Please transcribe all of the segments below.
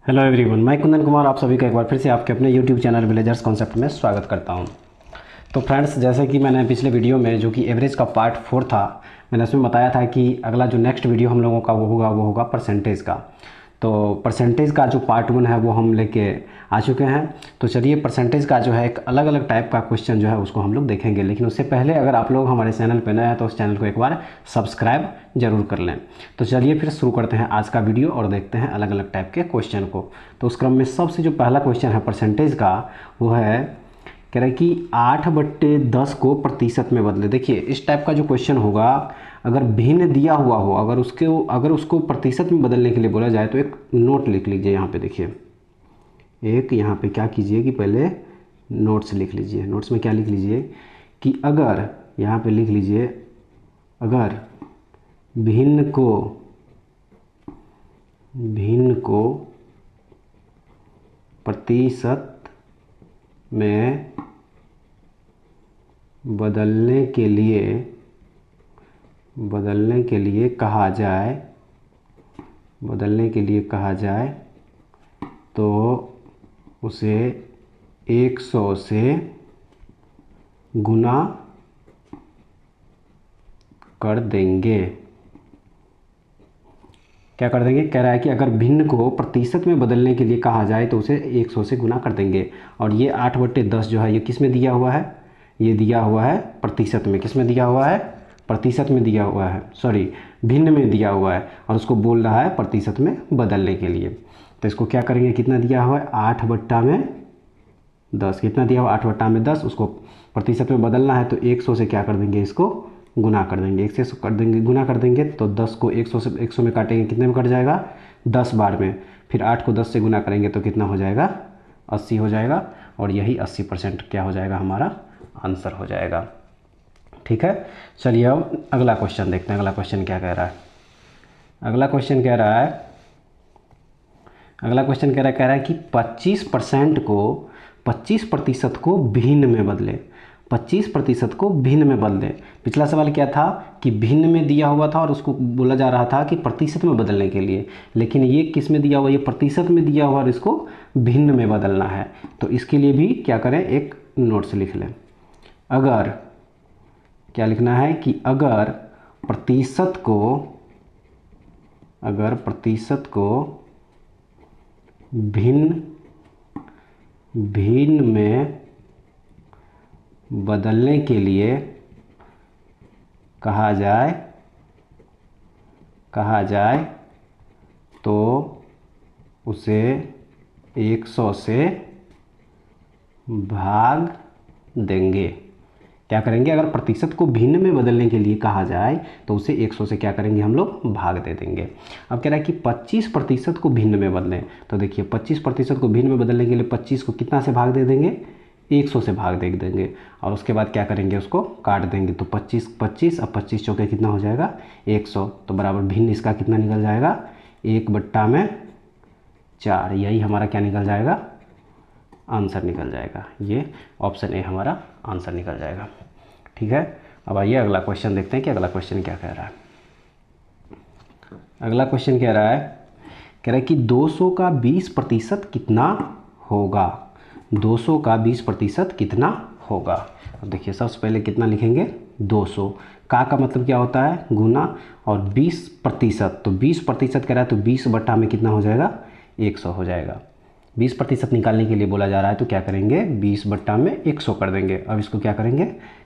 Hello everyone, मैं कुंदन कुमार आप सभी का एक बार फिर से आपके अपने यूट्यूब चैनल विलेजर्स कॉन्सेप्ट में स्वागत करता हूं। तो फ्रेंड्स, जैसे कि मैंने पिछले वीडियो में जो कि एवरेज का पार्ट 4 था, मैंने उसमें बताया था कि अगला जो नेक्स्ट वीडियो हम लोगों का वो होगा परसेंटेज का। तो परसेंटेज का जो पार्ट 1 है वो हम लेके आ चुके हैं। तो चलिए, परसेंटेज का जो है एक अलग अलग टाइप का क्वेश्चन जो है उसको हम लोग देखेंगे, लेकिन उससे पहले अगर आप लोग हमारे चैनल पर नए हैं तो उस चैनल को एक बार सब्सक्राइब जरूर कर लें। तो चलिए फिर शुरू करते हैं आज का वीडियो और देखते हैं अलग अलग टाइप के क्वेश्चन को। तो उस क्रम में सबसे जो पहला क्वेश्चन है परसेंटेज का, वो है कह रहा है कि 8/10 को प्रतिशत में बदले। देखिए, इस टाइप का जो क्वेश्चन होगा, अगर भिन्न दिया हुआ हो, अगर उसको प्रतिशत में बदलने के लिए बोला जाए तो एक नोट लिख लीजिए। यहाँ पे देखिए, एक यहाँ पे क्या कीजिए कि पहले नोट्स लिख लीजिए। नोट्स में क्या लिख लीजिए कि अगर, यहाँ पे लिख लीजिए, अगर भिन्न को प्रतिशत में बदलने के लिए कहा जाए तो उसे 100 से गुना कर देंगे। क्या कर देंगे? कह रहा है कि अगर भिन्न को प्रतिशत में बदलने के लिए कहा जाए तो उसे 100 से गुना कर देंगे। और ये 8/10 जो है ये किस में दिया हुआ है? ये दिया हुआ है प्रतिशत में। किस में दिया हुआ है? प्रतिशत में दिया हुआ है, सॉरी, भिन्न में दिया हुआ है, और उसको बोल रहा है प्रतिशत में बदलने के लिए। तो इसको क्या करेंगे? कितना दिया हुआ है? 8/10। कितना दिया हुआ? 8/10। उसको प्रतिशत में बदलना है तो 100 से क्या कर देंगे? इसको गुना कर देंगे। 1 से कर देंगे, गुना कर देंगे तो 10 को 100 में काटेंगे, कितने में कट जाएगा? 10 बार में। फिर 8 को 10 से गुना करेंगे तो कितना हो जाएगा? 80 हो जाएगा। और यही 80% क्या हो जाएगा? हमारा आंसर हो जाएगा। ठीक है, चलिए अब अगला क्वेश्चन देखते हैं। अगला क्वेश्चन क्या कह रहा है? अगला क्वेश्चन कह रहा है कि 25% को भिन्न में बदले। 25% को भिन्न में बदले। पिछला सवाल क्या था कि भिन्न में दिया हुआ था और उसको बोला जा रहा था कि प्रतिशत में बदलने के लिए, लेकिन ये किस में दिया हुआ? ये प्रतिशत में दिया हुआ और इसको भिन्न में बदलना है। तो इसके लिए भी क्या करें? एक नोट्स लिख लें। अगर, क्या लिखना है कि अगर प्रतिशत को भिन्न में बदलने के लिए कहा जाए तो उसे 100 से भाग देंगे। क्या करेंगे? अगर प्रतिशत को भिन्न में बदलने के लिए कहा जाए तो उसे 100 से क्या करेंगे? हम लोग भाग दे देंगे। अब कह रहा है कि 25% को भिन्न में बदलें। तो देखिए, 25% को भिन्न में बदलने के लिए 25 को कितना से भाग दे देंगे? 100 से भाग दे देंगे। और उसके बाद क्या करेंगे? उसको काट देंगे। तो 25 अब 25 चौके कितना हो जाएगा? 100। तो बराबर भिन्न इसका कितना निकल जाएगा? 1/4। यही हमारा क्या निकल जाएगा? आंसर निकल जाएगा। ये ऑप्शन ए हमारा आंसर निकल जाएगा। ठीक है, अब आइए अगला क्वेश्चन देखते हैं कि अगला क्वेश्चन क्या कह रहा है। अगला क्वेश्चन कह रहा है कि 200 का 20% कितना होगा? 200 का 20% कितना होगा? अब देखिए, सबसे पहले कितना लिखेंगे? 200 का मतलब क्या होता है? गुना। और 20%, तो 20% कह रहा है तो 20 बट्टा में कितना हो जाएगा? 100 हो जाएगा। 20% निकालने के लिए बोला जा रहा है तो क्या करेंगे? 20 बट्टा में 100 कर देंगे। अब इसको क्या करेंगे?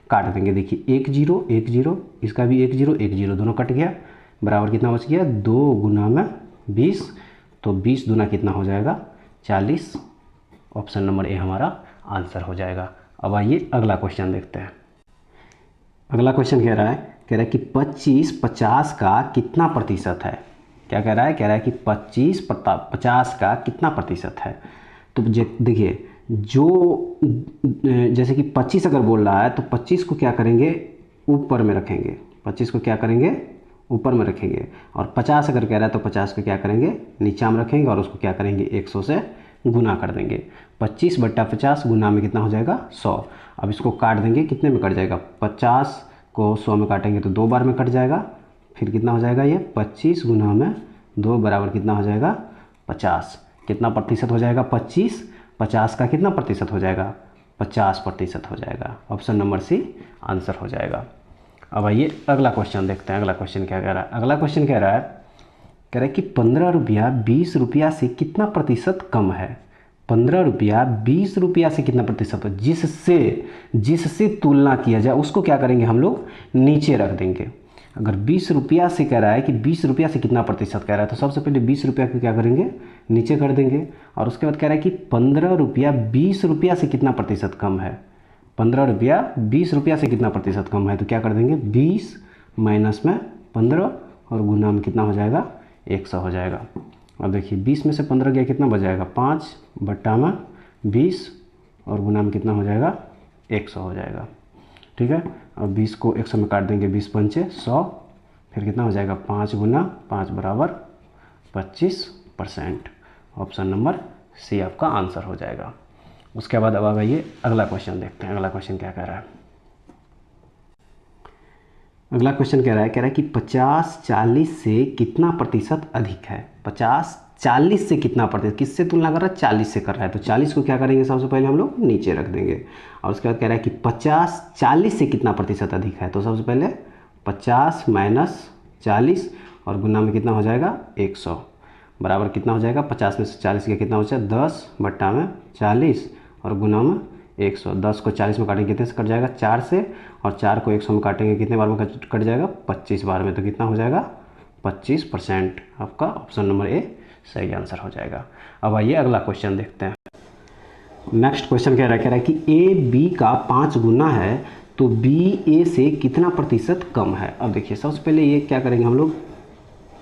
काट देंगे। देखिए, 1 0 1 0, इसका भी 1 0 1 0, दोनों कट गया। बराबर कितना बच गया? 2 गुना में 20। तो 20 दूना कितना हो जाएगा? 40। ऑप्शन नंबर ए हमारा आंसर हो जाएगा। अब आइए अगला क्वेश्चन देखते हैं। अगला क्वेश्चन कह रहा है कि 25 50 का कितना प्रतिशत है? क्या कह रहा है? कह रहा है कि 50 का कितना प्रतिशत है? तो देखिए, जो जैसे कि 25 अगर बोल रहा है तो 25 को क्या करेंगे? ऊपर में रखेंगे। 25 को क्या करेंगे? ऊपर में रखेंगे। और 50 अगर कह रहा है तो 50 को क्या करेंगे? नीचा में रखेंगे और उसको क्या करेंगे? 100 से गुना कर देंगे। 25 बट्टा 50 गुना में कितना हो जाएगा? 100। अब इसको काट देंगे, कितने में कट जाएगा? 50 को 100 में काटेंगे तो 2 बार में कट जाएगा। फिर कितना हो जाएगा? ये 25 गुना में 2 बराबर कितना हो जाएगा? 50। कितना प्रतिशत हो जाएगा 25, 50 का कितना प्रतिशत हो जाएगा 50% हो जाएगा। ऑप्शन नंबर सी आंसर हो जाएगा। अब आइए अगला क्वेश्चन देखते हैं। अगला क्वेश्चन क्या कह रहा है? अगला क्वेश्चन कह रहा है कि 15 रुपया 20 रुपया से कितना प्रतिशत कम है। 15 रुपया 20 रुपया से कितना प्रतिशत हो, जिससे तुलना किया जाए उसको क्या करेंगे हम लोग नीचे रख देंगे। अगर 20 रुपया से कह रहा है कि 20 रुपया से कितना प्रतिशत कह रहा है, तो सबसे पहले 20 रुपया को क्या करेंगे नीचे कर देंगे। और उसके बाद कह रहा है कि 15 रुपया 20 रुपया से कितना प्रतिशत कम है। 15 रुपया 20 रुपया से कितना प्रतिशत कम है, तो क्या कर देंगे 20 माइनस में 15 और गुना में कितना हो जाएगा 100 हो जाएगा। अब देखिए 20 में से 15 गया कितना बच जाएगा 5 बट्टा में 20 और गुना में कितना हो जाएगा 100 हो जाएगा। ठीक है, अब 20 को 100 में काट देंगे, 20 पंचे 100, फिर कितना हो जाएगा 5 गुना 5 बराबर 25%। ऑप्शन नंबर सी आपका आंसर हो जाएगा। उसके बाद अब आइए अगला क्वेश्चन देखते हैं। अगला क्वेश्चन क्या कह रहा है? अगला क्वेश्चन कह रहा है कि 50 40 से कितना प्रतिशत अधिक है। 50 40 से कितना प्रतिशत, किससे तुलना कर रहा है 40 से कर रहा है, तो 40 को क्या करेंगे सबसे पहले हम लोग नीचे रख देंगे। और उसके बाद कह रहा है कि 50 40 से कितना प्रतिशत अधिक है, तो सबसे पहले 50 माइनस 40 और गुना में कितना हो जाएगा 100 बराबर कितना हो जाएगा 50 में से 40 का कितना हो जाएगा 10 बट्टा में 40 और गुना में 100। 10 को 40 में काटेंगे कितने से कट जाएगा 4 से, और 4 को 100 में काटेंगे कितने बार में कट जाएगा 25 बार में, तो कितना हो जाएगा 25%। आपका ऑप्शन नंबर ए सही आंसर हो जाएगा। अब आइए अगला क्वेश्चन देखते हैं। नेक्स्ट क्वेश्चन कह रहा है कि ए बी का 5 गुना है तो बी ए से कितना प्रतिशत कम है। अब देखिए सबसे पहले ये क्या करेंगे हम लोग,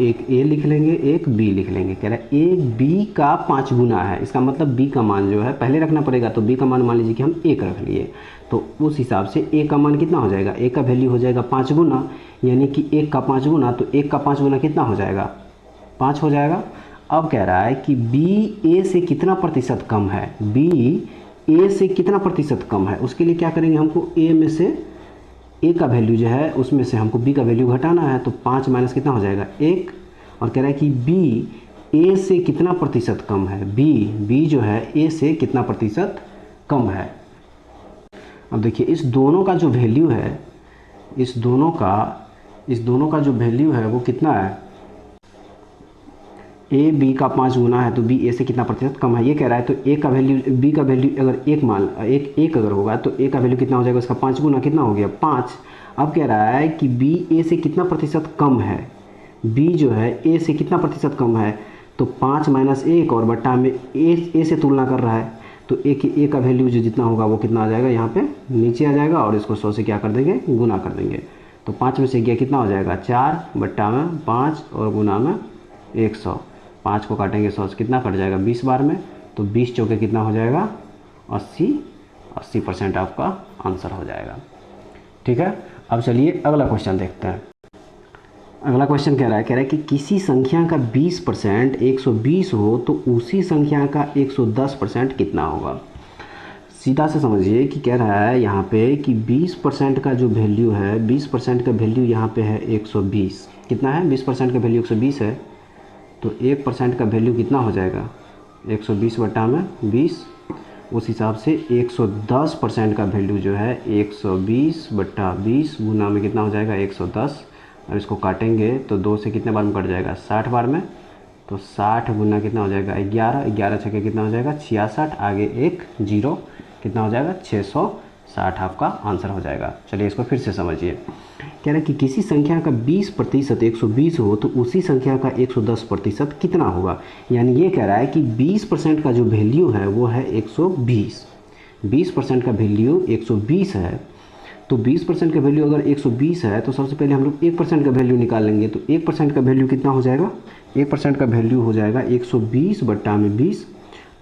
एक ए लिख लेंगे एक बी लिख लेंगे। कह रहा है ए बी का 5 गुना है, इसका मतलब बी का मान जो है पहले रखना पड़ेगा, तो बी का मान मान लीजिए कि हम 1 रख लिए, तो उस हिसाब से ए का मान कितना हो जाएगा, ए का वैल्यू हो जाएगा 5 गुना, यानी कि 1 का 5 गुना, तो 1 का 5 गुना कितना हो जाएगा 5 हो जाएगा। अब कह रहा है कि बी ए से कितना प्रतिशत कम है, बी ए से कितना प्रतिशत कम है, उसके लिए क्या करेंगे हमको ए में से ए का वैल्यू जो है उसमें से हमको बी का वैल्यू घटाना है, तो 5 माइनस कितना हो जाएगा 1। और कह रहा है कि बी ए से कितना प्रतिशत कम है, बी जो है ए से कितना प्रतिशत कम है। अब देखिए इस दोनों का जो वैल्यू है, इस दोनों का जो वैल्यू है वो कितना है, ए बी का 5 गुना है तो बी ए से कितना प्रतिशत कम है ये कह रहा है। तो ए का वैल्यू बी का वैल्यू अगर एक अगर होगा तो ए का वैल्यू कितना हो जाएगा, उसका 5 गुना कितना हो गया 5। अब कह रहा है कि बी ए से कितना प्रतिशत कम है, बी जो है ए से कितना प्रतिशत कम है, तो 5 माइनस 1 और बट्टा में ए से तुलना कर रहा है, तो ए का वैल्यू जो जितना होगा वो कितना आ जाएगा यहाँ पे नीचे आ जाएगा, और इसको 100 से क्या कर देंगे गुना कर देंगे, तो 5 में से गया कितना हो जाएगा 4 बट्टा में 5 और गुना में 100। 5 को काटेंगे 100 से कितना कट जाएगा 20 बार में, तो 20 चौके कितना हो जाएगा 80% आपका आंसर हो जाएगा। ठीक है, अब चलिए अगला क्वेश्चन देखते हैं। अगला क्वेश्चन कह रहा है कि किसी संख्या का 20% 120 हो तो उसी संख्या का 110% कितना होगा। सीधा से समझिए कि कह रहा है यहाँ पे कि 20% का जो वैल्यू है, 20% का वैल्यू यहाँ पे है 120, कितना है 20% का वैल्यू 120 है, तो 1% का वैल्यू कितना हो जाएगा 120 बट्टा में 20। उस हिसाब से 110% का वैल्यू जो है 120 बट्टा 20 गुना में कितना हो जाएगा 110, और इसको काटेंगे तो 2 से कितने बार में कट जाएगा 60 बार में, तो 60 गुना कितना हो जाएगा 11, 11 छक्के कितना हो जाएगा 66, आगे एक जीरो कितना हो जाएगा 660 आपका आंसर हो जाएगा। चलिए इसको फिर से समझिए। कह रहा है कि किसी संख्या का 20% 120 हो तो उसी संख्या का 110% कितना होगा। यानी ये कह रहा है कि 20% का जो वैल्यू है वो है 120, 20% का वैल्यू 120 है, तो 20% का वैल्यू अगर 120 है तो सबसे पहले हम लोग 1% का वैल्यू निकाल लेंगे, तो 1% का वैल्यू कितना हो जाएगा, 1% का वैल्यू हो जाएगा 120 बट्टा में 20,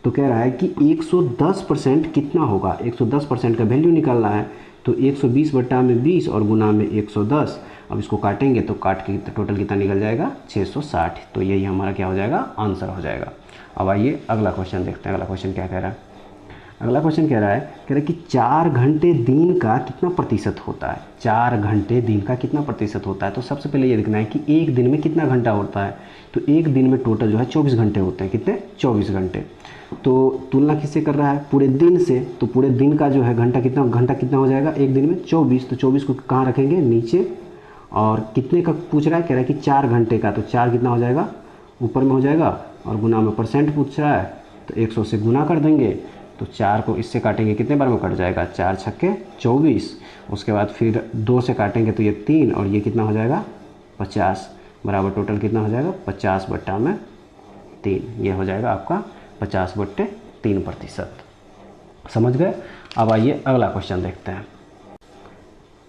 तो कह रहा है कि 110% कितना होगा, 110% का वैल्यू निकालना है, तो 120 बट्टा में 20 और गुना में 110। अब इसको काटेंगे तो काट के टोटल कितना निकल जाएगा 660, तो यही हमारा क्या हो जाएगा आंसर हो जाएगा। अब आइए अगला क्वेश्चन देखते हैं। अगला क्वेश्चन क्या कह रहा है। अगला क्वेश्चन कह रहा है कि 4 घंटे दिन का कितना प्रतिशत होता है। 4 घंटे दिन का कितना प्रतिशत होता है। तो सबसे पहले ये देखना है कि एक दिन में कितना घंटा होता है। तो एक दिन में टोटल जो है 24 घंटे होते हैं। कितने? 24 घंटे। तो तुलना किससे कर रहा है? पूरे दिन से। तो पूरे दिन का जो है घंटा कितना हो जाएगा एक दिन में? 24। तो 24 को कहाँ रखेंगे? नीचे। और कितने का पूछ रहा है? कह रहा है कि 4 घंटे का। तो 4 कितना हो जाएगा? ऊपर में हो जाएगा। और गुना में परसेंट पूछ रहा है तो 100 से गुना कर देंगे। तो 4 को इससे काटेंगे, कितने बार में कट जाएगा? 4 छक्के 24। उसके बाद फिर 2 से काटेंगे तो ये 3 और ये कितना हो जाएगा? 50 बराबर टोटल कितना हो जाएगा? 50 बट्टा में 3। ये हो जाएगा आपका 50/3%। समझ गए? अब आइए अगला क्वेश्चन देखते हैं।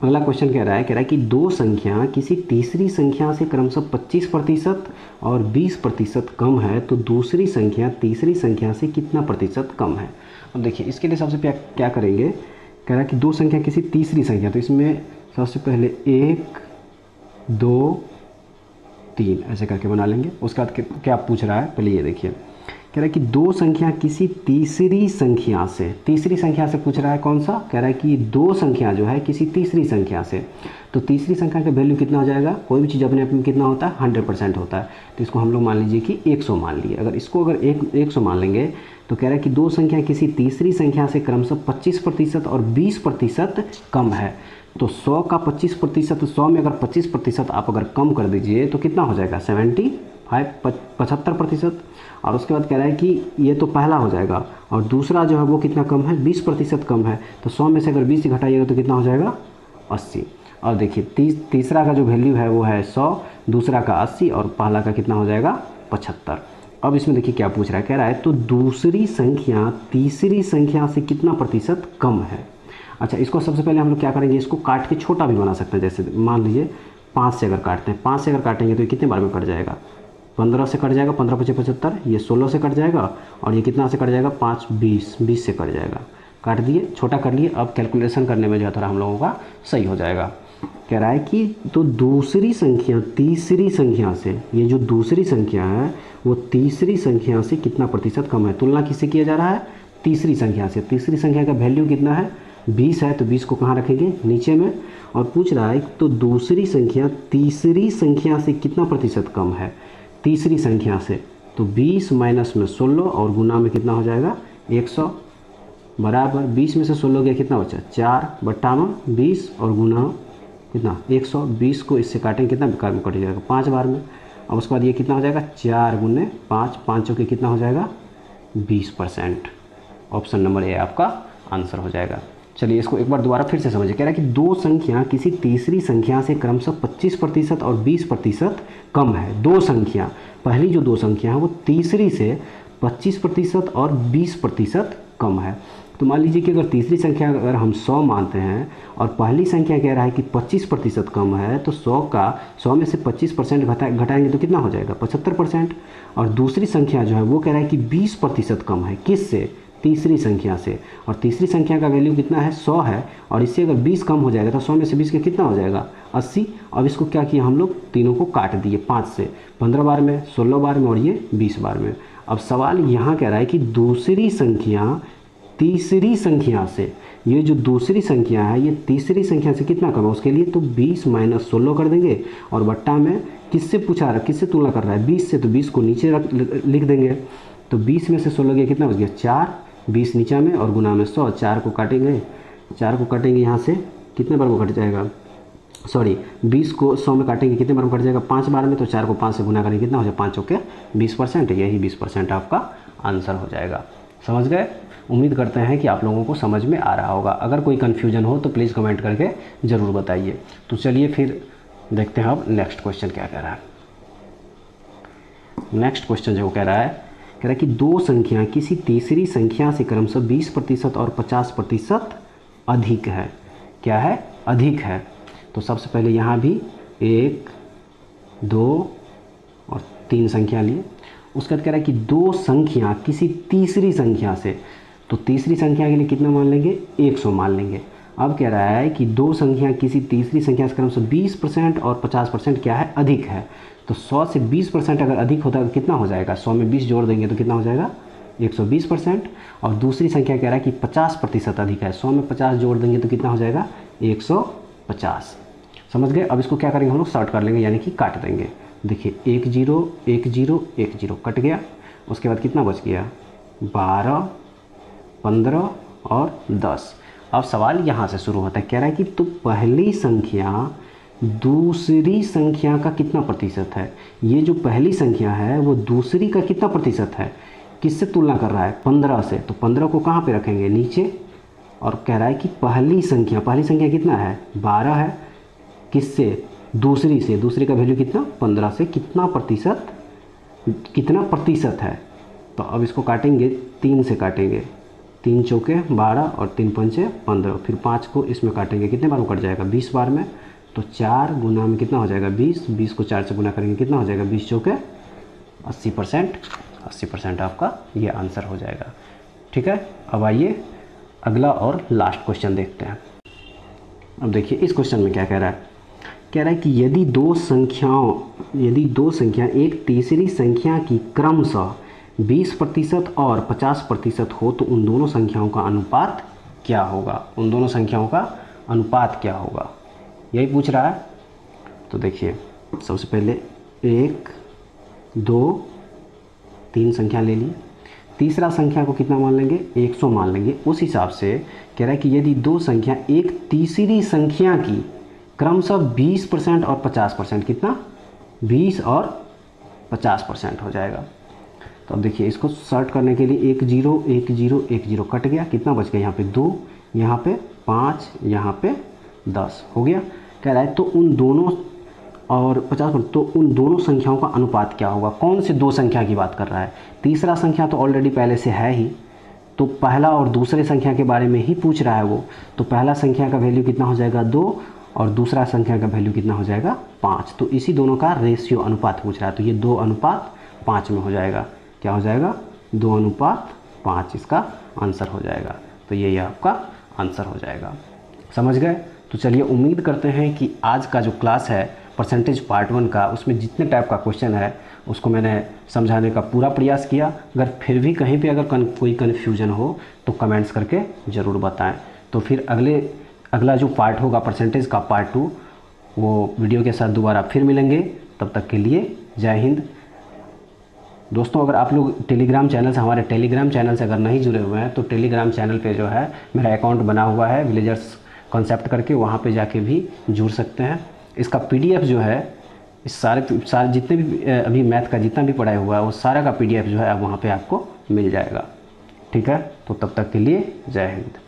अगला क्वेश्चन कह रहा है कि दो संख्या किसी तीसरी संख्या से क्रमशः 25% और 20% कम है तो दूसरी संख्या तीसरी संख्या से कितना प्रतिशत कम है। अब देखिए इसके लिए सबसे पहले क्या करेंगे। कह रहा है कि दो संख्या किसी तीसरी संख्या, तो इसमें सबसे पहले 1 2 3 ऐसे करके बना लेंगे। उसके बाद क्या पूछ रहा है पहले ये देखिए। कह रहा है कि दो संख्या किसी तीसरी संख्या से, तीसरी संख्या से पूछ रहा है कौन सा। कह रहा है कि दो संख्या जो है किसी तीसरी संख्या से, तो तीसरी संख्या का वैल्यू कितना हो जाएगा। कोई भी चीज़ अपने आप में कितना होता है? 100% होता है। तो इसको हम लोग मान लीजिए कि 100 मान लिए। अगर इसको 100 मान लेंगे तो कह रहा है कि दो संख्या किसी तीसरी संख्या से क्रमशः 25% और 20% कम है। तो 100 का 25%, 100 में अगर 25% आप अगर कम कर दीजिए तो कितना हो जाएगा? 75%। और उसके बाद कह रहा है कि ये तो पहला हो जाएगा और दूसरा जो है वो कितना कम है? 20% कम है। तो 100 में से अगर 20 घटाइएगा तो कितना हो जाएगा? 80। और देखिए तीसरा का जो वैल्यू है वो है 100, दूसरा का 80 और पहला का कितना हो जाएगा? 75। अब इसमें देखिए क्या पूछ रहा है। कह रहा है तो दूसरी संख्या तीसरी संख्या से कितना प्रतिशत कम है। अच्छा, इसको सबसे पहले हम लोग क्या करेंगे, इसको काट के छोटा भी बना सकते हैं। जैसे मान लीजिए 5 से अगर काटते हैं, 5 से अगर काटेंगे तो ये कितने बार में कट जाएगा? 15 से कट जाएगा, 15 × 5 = 75। ये 16 से कट जाएगा और ये कितना से कट जाएगा? 5 20 20 से कट जाएगा। काट दिए, छोटा कर लिए। अब कैलकुलेशन करने में जो है थोड़ा हम लोगों का सही हो जाएगा। कह रहा है कि तो दूसरी संख्या तीसरी संख्या से, ये जो दूसरी संख्या है वो तीसरी संख्या से कितना प्रतिशत कम है। तुलना किससे किया जा रहा है? तीसरी संख्या से। तीसरी संख्या का वैल्यू कितना है? 20 है। तो 20 को कहाँ रखेंगे? नीचे में। और पूछ रहा है तो दूसरी संख्या तीसरी संख्या से कितना प्रतिशत कम है। तीसरी संख्या से तो 20 माइनस में 16 और गुना में कितना हो जाएगा? 100 बराबर 20 में से 16 गया, कितना बचा? 4 बट्टा में 20 और गुना कितना? 100। 20 को इससे काटेंगे, कितना बेकार में कट जाएगा? 5 बार में। अब उसके बाद ये कितना हो जाएगा? 4 × 5, 5 के कितना हो जाएगा? 20%। ऑप्शन नंबर ए आपका आंसर हो जाएगा। चलिए इसको एक बार दोबारा फिर से समझिए। कह रहा है कि दो संख्या किसी तीसरी संख्या से क्रमशः 25% और 20% कम है। दो संख्या, पहली जो दो संख्या है वो तीसरी से 25% और 20% कम है। तो मान लीजिए कि अगर तीसरी संख्या अगर हम 100 मानते हैं और पहली संख्या कह रहा है कि 25% कम है, तो 100 में से 25% घटाएंगे तो कितना हो जाएगा? 75%। और दूसरी संख्या जो है वो कह रहा है कि 20% कम है। किससे? तीसरी संख्या से। और तीसरी संख्या का वैल्यू कितना है? 100 है। और इससे अगर 20 कम हो जाएगा तो 100 में से 20 का कितना हो जाएगा? 80। अब इसको क्या किया हम लोग? तीनों को काट दिए 5 से, 15 बार में, 16 बार में और ये 20 बार में। अब सवाल यहाँ कह रहा है कि दूसरी संख्या तीसरी संख्या से, ये जो दूसरी संख्या है ये तीसरी संख्या से कितना कम है उसके लिए। तो 20 माइनस 16 कर देंगे और बट्टा में किससे पूछा रहा है, किससे तुलना कर रहा है? 20 से। तो 20 को नीचे लिख देंगे। तो 20 में से 16 गया, कितना बच गया? 4, 20 नीचा में और गुना में 100। 4 को काटेंगे, 4 को काटेंगे यहाँ से, कितने बार को कट जाएगा? सॉरी, 20 को 100 में काटेंगे, कितने बार में कट जाएगा? 5 बार में। तो 4 को 5 से गुना करेंगे, कितना हो जाएगा? 5 के 20%। यही 20% आपका आंसर हो जाएगा। समझ गए? उम्मीद करते हैं कि आप लोगों को समझ में आ रहा होगा। अगर कोई कन्फ्यूजन हो तो प्लीज़ कमेंट करके ज़रूर बताइए। तो चलिए फिर देखते हैं अब नेक्स्ट क्वेश्चन क्या कह रहा है। नेक्स्ट क्वेश्चन जो कह रहा है कि दो संख्या किसी तीसरी संख्या से क्रमशः 20% और 50% अधिक है। क्या है? अधिक है। तो सबसे पहले यहाँ भी 1 2 और 3 संख्या लिए। उसके बाद कह रहा है कि दो संख्या किसी तीसरी संख्या से, तो तीसरी संख्या के लिए कितना मान लेंगे? 100 मान लेंगे। अब कह रहा है कि दो संख्या किसी तीसरी संख्या से क्रमशः 20% और 50% क्या है? अधिक है। तो 100 से 20% अगर अधिक होता है तो कितना हो जाएगा? 100 में 20 जोड़ देंगे तो कितना हो जाएगा? 120%। और दूसरी संख्या कह रहा है कि 50% अधिक है, 100 में 50 जोड़ देंगे तो कितना हो जाएगा 150। समझ गए। अब इसको क्या करेंगे हम लोग, शॉर्ट कर लेंगे यानी कि काट देंगे। देखिए 1 0 1 0 1 0 कट गया। उसके बाद कितना बच गया 12 15 और 10। अब सवाल यहाँ से शुरू होता है, कह रहा है कि तो पहली संख्या दूसरी संख्या का कितना प्रतिशत है। ये जो पहली संख्या है वो दूसरी का कितना प्रतिशत है, किससे तुलना कर रहा है 15 से। तो 15 को कहाँ पे रखेंगे, नीचे। और कह रहा है कि पहली संख्या कितना है 12 है, किससे दूसरी से, दूसरी का वैल्यू कितना 15 से कितना प्रतिशत है। तो अब इसको काटेंगे 3 से काटेंगे, 3 चौके 12 और 3 पंचे 15। फिर 5 को इसमें काटेंगे, कितने बार में कट जाएगा 20 बार में। तो 4 गुना में कितना हो जाएगा 20, 20 को 4 से गुना करेंगे कितना हो जाएगा 20 चौके 80%। 80% आपका ये आंसर हो जाएगा। ठीक है। अब आइए अगला और लास्ट क्वेश्चन देखते हैं। अब देखिए इस क्वेश्चन में क्या कह रहा है, कह रहा है कि यदि दो संख्या एक तीसरी संख्या की क्रमशः 20% और 50% हो तो उन दोनों संख्याओं का अनुपात क्या होगा। उन दोनों संख्याओं का अनुपात क्या होगा, यही पूछ रहा है। तो देखिए सबसे पहले 1 2 3 संख्या ले ली, तीसरा संख्या को कितना मान लेंगे 100 मान लेंगे। उस हिसाब से कह रहा है कि यदि दो संख्या एक तीसरी संख्या की क्रमशः 20% और 50%, कितना 20 और 50% हो जाएगा। तो अब देखिए इसको सॉर्ट करने के लिए 1 0 1 0 1 0 कट गया, कितना बच गया यहाँ पे 2, यहाँ पे 5, यहाँ पे 10 हो गया। कह रहा है तो उन दोनों और 50%, तो उन दोनों संख्याओं का अनुपात क्या होगा। कौन से दो संख्या की बात कर रहा है, तीसरा संख्या तो ऑलरेडी पहले से है ही, तो पहला और दूसरे संख्या के बारे में ही पूछ रहा है वो। तो पहला संख्या का वैल्यू कितना हो जाएगा 2 और दूसरा संख्या का वैल्यू कितना हो जाएगा 5। तो इसी दोनों का रेशियो अनुपात पूछ रहा है। तो ये 2:5 में हो जाएगा, क्या हो जाएगा 2:5, इसका आंसर हो जाएगा। तो ये आपका आंसर हो जाएगा। समझ गए। तो चलिए उम्मीद करते हैं कि आज का जो क्लास है परसेंटेज पार्ट 1 का, उसमें जितने टाइप का क्वेश्चन है उसको मैंने समझाने का पूरा प्रयास किया। अगर फिर भी कहीं पे अगर कोई कन्फ्यूजन हो तो कमेंट्स करके ज़रूर बताएं। तो फिर अगला जो पार्ट होगा परसेंटेज का पार्ट 2, वो वीडियो के साथ दोबारा फिर मिलेंगे। तब तक के लिए जय हिंद। दोस्तों अगर आप लोग टेलीग्राम चैनल से, हमारे टेलीग्राम चैनल से अगर नहीं जुड़े हुए हैं तो टेलीग्राम चैनल पे जो है मेरा अकाउंट बना हुआ है विलेजर्स कॉन्सेप्ट करके, वहाँ पे जाके भी जुड़ सकते हैं। इसका PDF जो है इस सारे जितने भी अभी मैथ का जितना भी पढ़ाया हुआ है वो सारा का PDF जो है अब वहाँ पे आपको मिल जाएगा। ठीक है। तो तब तक के लिए जय हिंद।